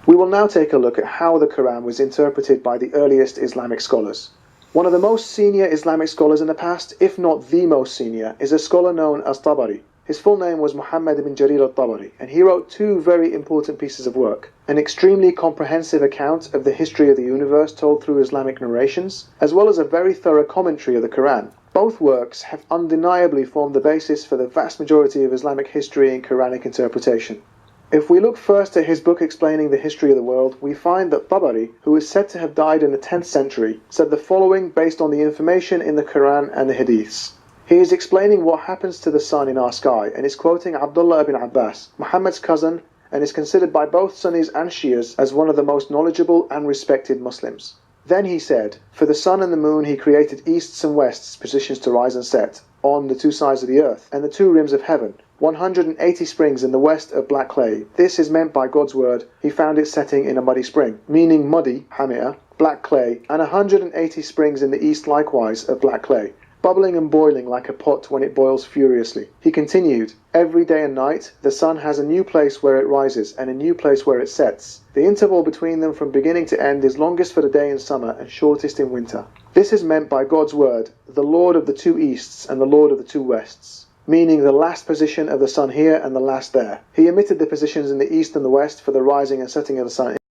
We will now take a look at how the Quran was interpreted by the earliest Islamic scholars. One of the most senior Islamic scholars in the past, if not the most senior, is a scholar known as Tabari. His full name was Muhammad ibn Jarir al-Tabari, and he wrote two very important pieces of work: an extremely comprehensive account of the history of the universe told through Islamic narrations, as well as a very thorough commentary of the Quran. Both works have undeniably formed the basis for the vast majority of Islamic history and Quranic interpretation. If we look first at his book explaining the history of the world, we find that Tabari, who is said to have died in the 10th century, said the following based on the information in the Quran and the Hadiths. He is explaining what happens to the sun in our sky, and is quoting Abdullah ibn Abbas, Muhammad's cousin, and is considered by both Sunnis and Shias as one of the most knowledgeable and respected Muslims. Then he said, "For the sun and the moon he created easts and wests, positions to rise and set, on the two sides of the earth, and the two rims of heaven, 180 springs in the west of black clay. This is meant by God's word, he found it setting in a muddy spring," meaning muddy, hamia, black clay, and 180 springs in the east likewise of black clay, bubbling and boiling like a pot when it boils furiously. He continued, "Every day and night the sun has a new place where it rises and a new place where it sets. The interval between them from beginning to end is longest for the day in summer and shortest in winter. This is meant by God's word, the Lord of the two easts and the Lord of the two wests," meaning the last position of the sun here and the last there. He omitted the positions in the east and the west for the rising and setting of the sun